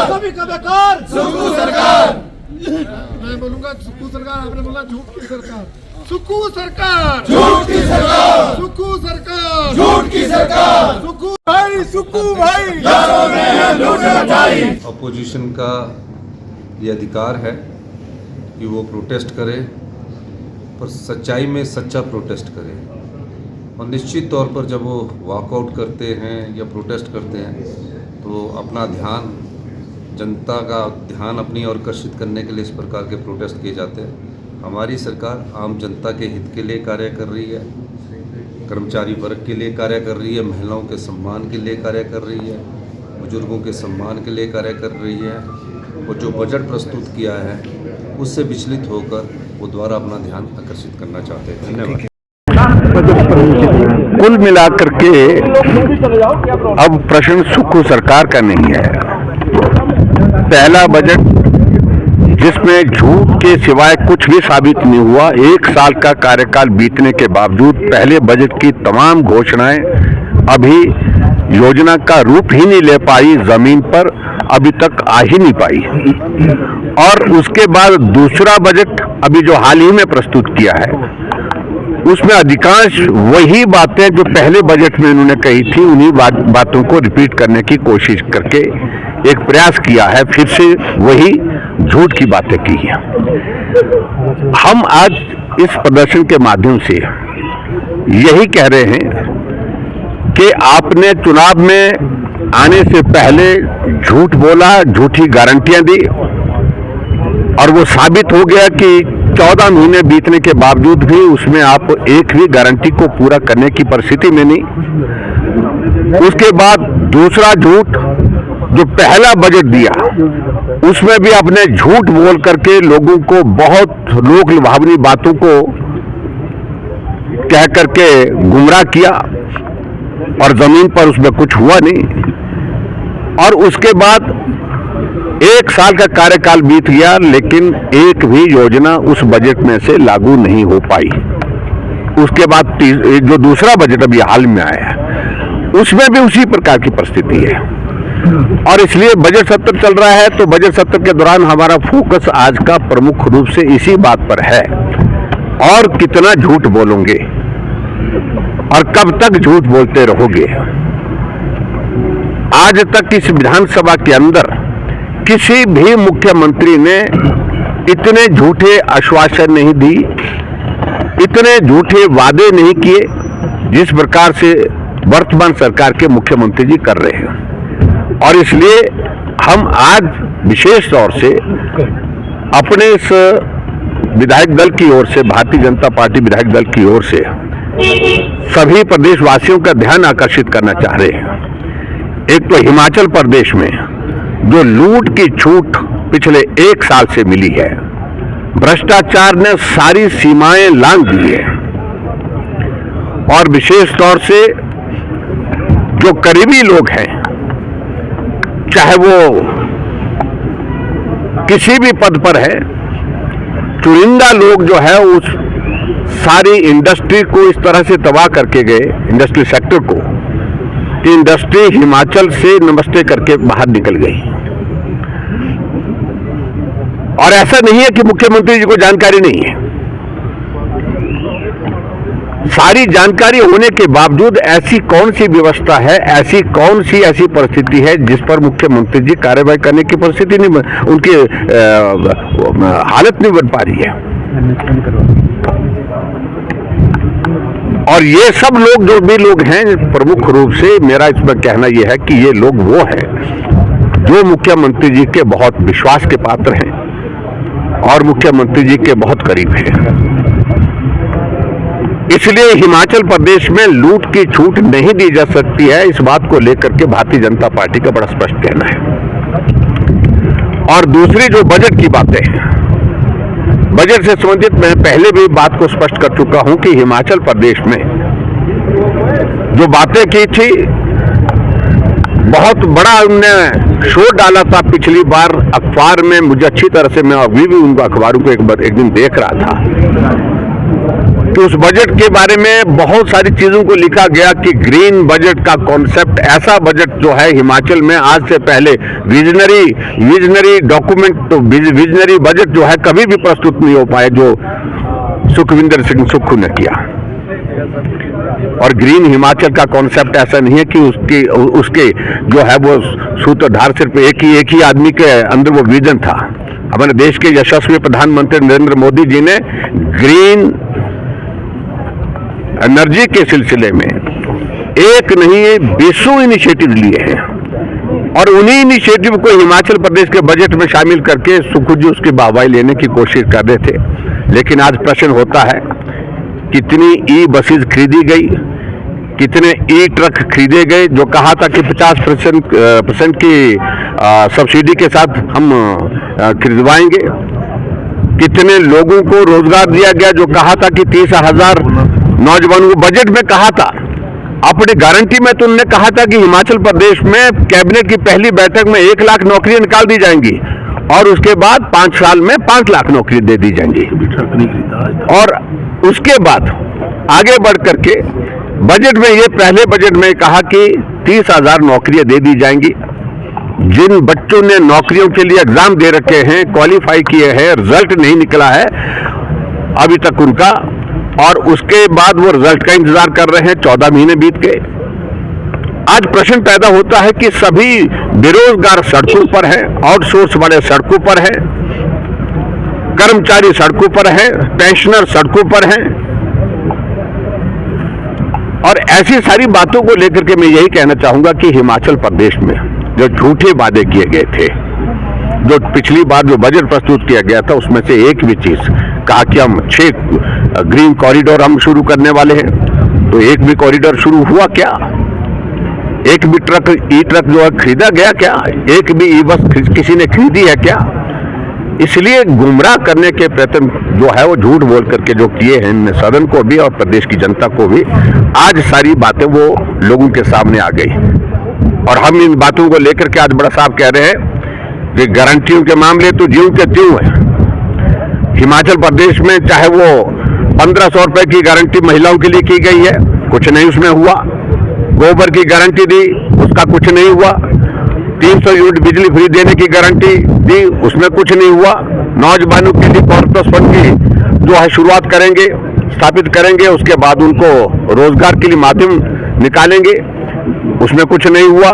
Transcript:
सभी का बेकार सुक्कू सरकार। मैं बोलूंगा सुक्कू सरकार, आपने बोला झूठ की सरकार। सुक्कू सरकार, झूठ की सरकार, सुक्कू सरकार, झूठ की सरकार। सुक्कू भाई, सुक्कू भाई, यारों में है लूट मचाई। अपोजिशन का ये अधिकार है कि वो प्रोटेस्ट करे, पर सच्चाई में सच्चा प्रोटेस्ट करे। और निश्चित तौर पर जब वो वॉकआउट करते हैं या प्रोटेस्ट करते हैं तो अपना ध्यान, जनता का ध्यान अपनी ओर आकर्षित करने के लिए इस प्रकार के प्रोटेस्ट किए जाते हैं। हमारी सरकार आम जनता के हित के लिए कार्य कर रही है, कर्मचारी वर्ग के लिए कार्य कर रही है, महिलाओं के सम्मान के लिए कार्य कर रही है, बुजुर्गों के सम्मान के लिए कार्य कर रही है। और जो बजट प्रस्तुत किया है उससे विचलित होकर वो दोबारा अपना ध्यान आकर्षित करना चाहते हैं। धन्यवाद। कुल मिलाकर के अब प्रश्न सुक्कू सरकार का नहीं है। पहला बजट जिसमें झूठ के सिवाय कुछ भी साबित नहीं हुआ, 1 साल का कार्यकाल बीतने के बावजूद पहले बजट की तमाम घोषणाएं अभी योजना का रूप ही नहीं ले पाई, जमीन पर अभी तक आ ही नहीं पाई। और उसके बाद दूसरा बजट अभी जो हाल ही में प्रस्तुत किया है उसमें अधिकांश वही बातें जो पहले बजट में उन्होंने कही थी, उन्हीं बातों को रिपीट करने की कोशिश करके एक प्रयास किया है, फिर से वही झूठ की बातें की हैं। हम आज इस प्रदर्शन के माध्यम से यही कह रहे हैं कि आपने चुनाव में आने से पहले झूठ बोला, झूठी गारंटियां दी और वो साबित हो गया कि 14 महीने बीतने के बावजूद भी उसमें आप एक भी गारंटी को पूरा करने की परिस्थिति में नहीं। उसके बाद दूसरा झूठ जो पहला बजट दिया उसमें भी आपने झूठ बोल करके लोगों को बहुत लोक लुभावनी बातों को कह करके गुमराह किया और जमीन पर उसमें कुछ हुआ नहीं। और उसके बाद 1 साल का कार्यकाल बीत गया लेकिन एक भी योजना उस बजट में से लागू नहीं हो पाई। उसके बाद जो दूसरा बजट अभी हाल में आया है उसमें भी उसी प्रकार की परिस्थिति है। और इसलिए बजट सत्र चल रहा है तो बजट सत्र के दौरान हमारा फोकस आज का प्रमुख रूप से इसी बात पर है, और कितना झूठ बोलोगे और कब तक झूठ बोलते रहोगे। आज तक इस विधानसभा के अंदर किसी भी मुख्यमंत्री ने इतने झूठे आश्वासन नहीं दी, इतने झूठे वादे नहीं किए जिस प्रकार से वर्तमान सरकार के मुख्यमंत्री जी कर रहे हैं। और इसलिए हम आज विशेष तौर से अपने इस विधायक दल की ओर से, भारतीय जनता पार्टी विधायक दल की ओर से सभी प्रदेशवासियों का ध्यान आकर्षित करना चाह रहे हैं। एक तो हिमाचल प्रदेश में जो लूट की छूट पिछले 1 साल से मिली है, भ्रष्टाचार ने सारी सीमाएं लांघ दी है। और विशेष तौर से जो करीबी लोग हैं, चाहे वो किसी भी पद पर है, चुनिंदा लोग जो है उस सारी इंडस्ट्री को इस तरह से तबाह करके गए, इंडस्ट्री सेक्टर को, कि इंडस्ट्री हिमाचल से नमस्ते करके बाहर निकल गई। और ऐसा नहीं है कि मुख्यमंत्री जी को जानकारी नहीं है, सारी जानकारी होने के बावजूद ऐसी कौन सी व्यवस्था है, ऐसी कौन सी ऐसी परिस्थिति है जिस पर मुख्यमंत्री जी कार्रवाई करने की परिस्थिति नहीं, उनकी हालत नहीं बन पा रही है। और ये सब लोग जो भी लोग हैं, प्रमुख रूप से मेरा इसमें कहना यह है कि ये लोग वो हैं जो मुख्यमंत्री जी के बहुत विश्वास के पात्र हैं और मुख्यमंत्री जी के बहुत करीब हैं। इसलिए हिमाचल प्रदेश में लूट की छूट नहीं दी जा सकती है, इस बात को लेकर के भारतीय जनता पार्टी का बड़ा स्पष्ट कहना है। और दूसरी जो बजट की बातें हैं, बजट से संबंधित मैं पहले भी बात को स्पष्ट कर चुका हूं कि हिमाचल प्रदेश में जो बातें की थी, बहुत बड़ा उन्होंने शोर डाला था पिछली बार अखबार में। मुझे अच्छी तरह से, मैं अभी भी उन अखबारों को एक दिन देख रहा था कि उस बजट के बारे में बहुत सारी चीजों को लिखा गया कि ग्रीन बजट का कॉन्सेप्ट, ऐसा बजट जो है हिमाचल में आज से पहले विजनरी डॉक्यूमेंट, विजनरी बजट जो है कभी भी प्रस्तुत नहीं हो पाए जो सुखविंदर सिंह सुक्खू ने किया। और ग्रीन हिमाचल का कॉन्सेप्ट ऐसा नहीं है कि उसके जो है वो सूत्रधार सिर्फ एक ही आदमी के अंदर वो विजन था। हमारे देश के यशस्वी प्रधानमंत्री नरेंद्र मोदी जी ने ग्रीन एनर्जी के सिलसिले में एक नहीं 20 इनिशिएटिव लिए हैं और उन्हीं इनिशिएटिव को हिमाचल प्रदेश के बजट में शामिल करके सुक्खू जी उसकी वाहवाही लेने की कोशिश कर रहे थे। लेकिन आज प्रश्न होता है कितनी ई बसेज खरीदी गई, कितने ई ट्रक खरीदे गए जो कहा था कि 50% की सब्सिडी के साथ हम खरीदवाएंगे, कितने लोगों को रोजगार दिया गया जो कहा था कि 30,000 नौजवानों को बजट में कहा था। अपनी गारंटी में तो उन्होंने कहा था कि हिमाचल प्रदेश में कैबिनेट की पहली बैठक में 1 लाख नौकरियां निकाल दी जाएंगी और उसके बाद 5 साल में 5 लाख नौकरी दे दी जाएंगी। और उसके बाद आगे बढ़ करके बजट में ये पहले बजट में कहा कि 30,000 नौकरियां दे दी जाएंगी। जिन बच्चों ने नौकरियों के लिए एग्जाम दे रखे हैं, क्वालिफाई किए हैं, रिजल्ट नहीं निकला है अभी तक उनका, और उसके बाद वो रिजल्ट का इंतजार कर रहे हैं, 14 महीने बीत गए। आज प्रश्न पैदा होता है कि सभी बेरोजगार सड़कों पर हैं, आउटसोर्स वाले सड़कों पर हैं, कर्मचारी सड़कों पर हैं, पेंशनर सड़कों पर हैं। और ऐसी सारी बातों को लेकर के मैं यही कहना चाहूंगा कि हिमाचल प्रदेश में जो झूठे वादे किए गए थे, जो पिछली बार जो बजट प्रस्तुत किया गया था उसमें से एक भी चीज कहा कि हम 6 ग्रीन कॉरिडोर हम शुरू करने वाले हैं, तो एक भी कॉरिडोर शुरू हुआ क्या? एक भी ई ट्रक जो है खरीदा गया क्या? एक भी ई बस किसी ने खरीदी है क्या? इसलिए गुमराह करने के प्रयत्न जो है वो झूठ बोल करके जो किए हैं सदन को भी और प्रदेश की जनता को भी, आज सारी बातें वो लोगों के सामने आ गई। और हम इन बातों को लेकर के आज बड़ा साफ कह रहे हैं कि गारंटियों के मामले तो ज्यों के त्यों है। हिमाचल प्रदेश में चाहे वो 1500 रुपए की गारंटी महिलाओं के लिए की गई है, कुछ नहीं उसमें हुआ। गोबर की गारंटी दी, उसका कुछ नहीं हुआ। 300 यूनिट बिजली फ्री देने की गारंटी दी, उसमें कुछ नहीं हुआ। नौजवानों के लिए कॉर्पस फंड की जो है शुरुआत करेंगे, स्थापित करेंगे, उसके बाद उनको रोजगार के लिए माध्यम निकालेंगे, उसमें कुछ नहीं हुआ।